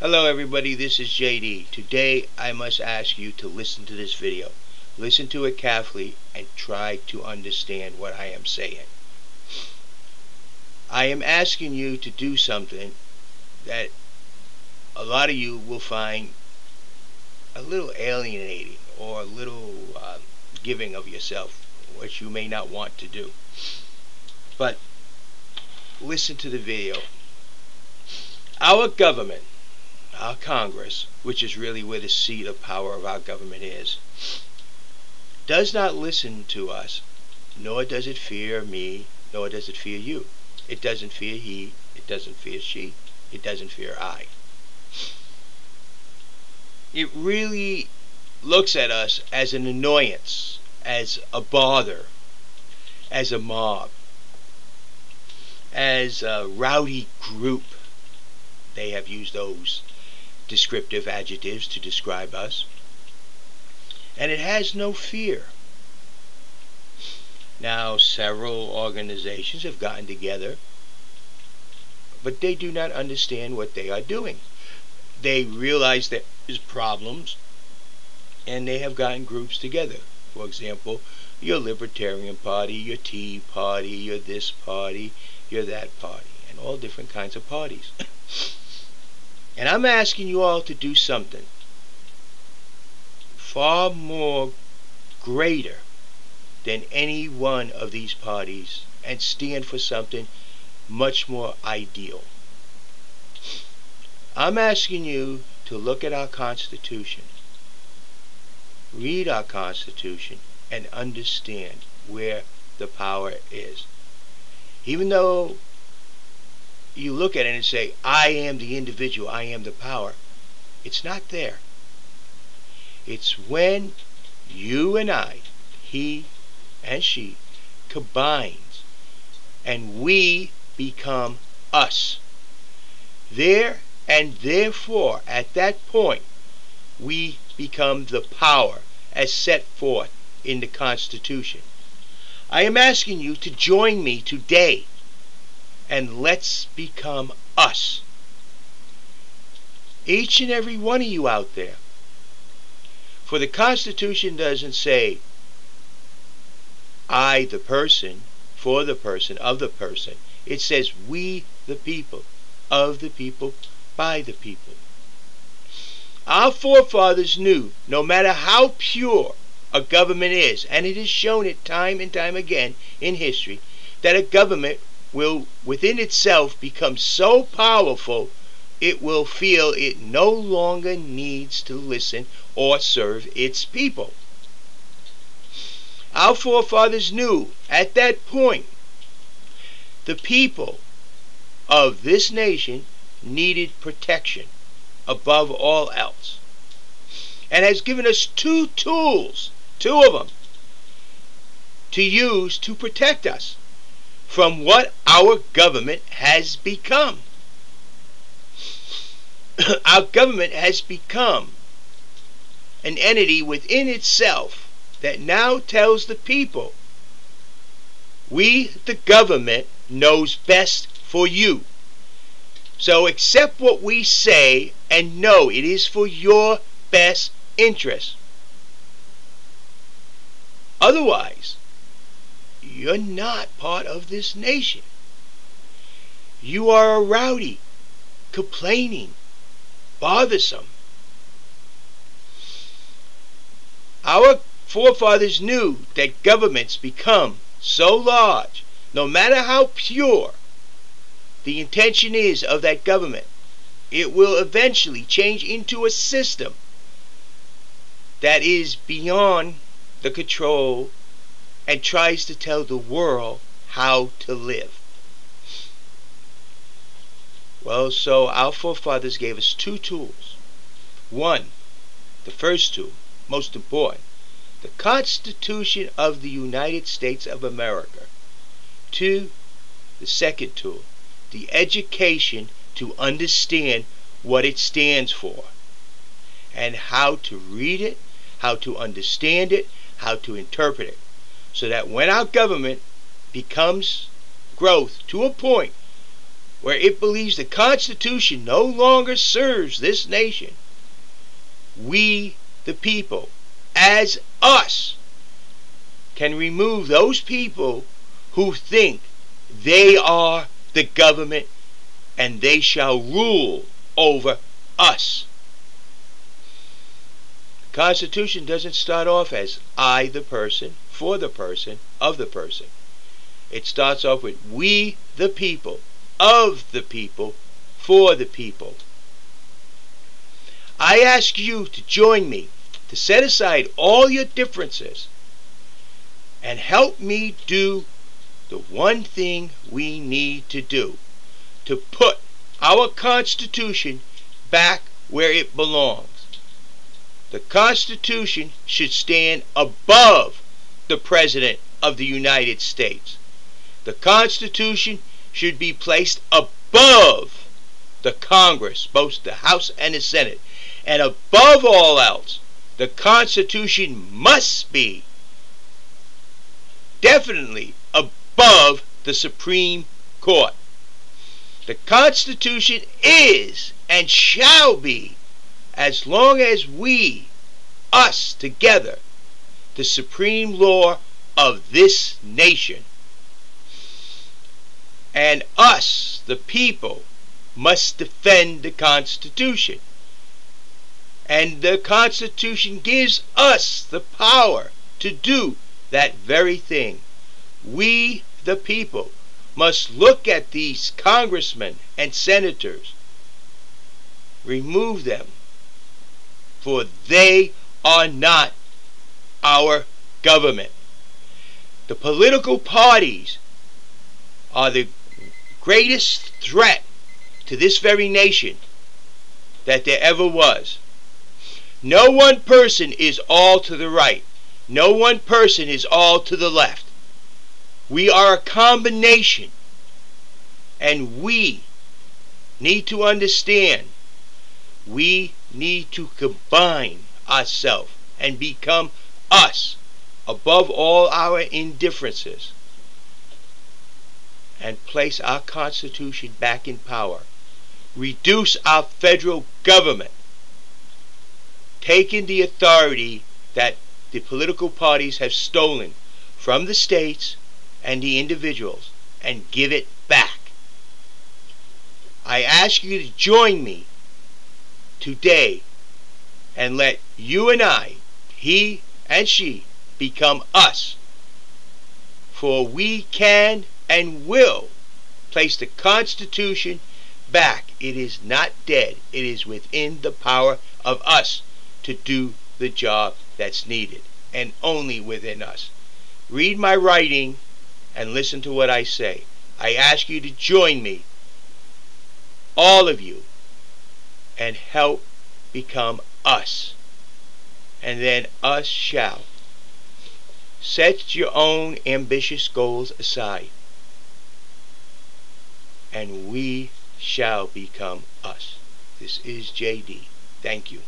Hello everybody, this is JD. Today I must ask you to listen to this video. Listen to it carefully and try to understand what I am saying. I am asking you to do something that a lot of you will find a little alienating or a little giving of yourself, which you may not want to do. But listen to the video. Our government, our Congress, which is really where the seat of power of our government is, does not listen to us, nor does it fear me, nor does it fear you. It doesn't fear he, it doesn't fear she, it doesn't fear I. It really looks at us as an annoyance, as a bother, as a mob, as a rowdy group. They have used those descriptive adjectives to describe us. And it has no fear. Now, several organizations have gotten together, but they do not understand what they are doing. They realize there is problems, and they have gotten groups together. For example, your Libertarian Party, your Tea Party, your this party, your that party, and all different kinds of parties. And I'm asking you all to do something far more greater than any one of these parties and stand for something much more ideal. I'm asking you to look at our Constitution, read our Constitution, and understand where the power is. Even though you look at it and say, I am the individual, I am the power, it's not there. It's when you and I, he and she, combines and we become us. There and therefore, at that point, we become the power as set forth in the Constitution. I am asking you to join me today, and let's become us. Each and every one of you out there. For the Constitution doesn't say, I, the person, for the person, of the person. It says, we, the people, of the people, by the people. Our forefathers knew, no matter how pure a government is, and it has shown it time and time again in history, that a government will within itself become so powerful it will feel it no longer needs to listen or serve its people. Our forefathers knew at that point the people of this nation needed protection above all else, and has given us two tools, two of them, to use to protect us from what our government has become. Our government has become an entity within itself that now tells the people, we, the government, knows best for you. So accept what we say and know it is for your best interest. Otherwise, you're not part of this nation. You are a rowdy, complaining, bothersome. Our forefathers knew that governments become so large, no matter how pure the intention is of that government, it will eventually change into a system that is beyond the control and tries to tell the world how to live. Well, so our forefathers gave us two tools. One, the first tool, most important, the Constitution of the United States of America. Two, the second tool, the education to understand what it stands for and how to read it, how to understand it, how to interpret it, so that when our government becomes growth to a point where it believes the Constitution no longer serves this nation, we, the people, as us, can remove those people who think they are the government and they shall rule over us. The Constitution doesn't start off as I, the person, for the person, of the person. It starts off with we, the people, of the people, for the people. I ask you to join me to set aside all your differences and help me do the one thing we need to do, to put our Constitution back where it belongs. The Constitution should stand above the President of the United States. The Constitution should be placed above the Congress, both the House and the Senate. And above all else, the Constitution must be definitely above the Supreme Court. The Constitution is and shall be, as long as we, us together, the supreme law of this nation. And us, the people, must defend the Constitution. And the Constitution gives us the power to do that very thing. We, the people, must look at these congressmen and senators, remove them, for they are not our government. The political parties are the greatest threat to this very nation that there ever was. No one person is all to the right. No one person is all to the left. We are a combination, and we need to understand we need to combine ourselves and become us above all our indifferences and place our Constitution back in power. Reduce our federal government, taking the authority that the political parties have stolen from the states and the individuals, and give it back. I ask you to join me today and let you and I, he and she, become us. For we can and will place the Constitution back. It is not dead. It is within the power of us to do the job that's needed, and only within us. Read my writing and listen to what I say. I ask you to join me, all of you, and help become us. And then us shall. Set your own ambitious goals aside, and we shall become us. This is JD. Thank you.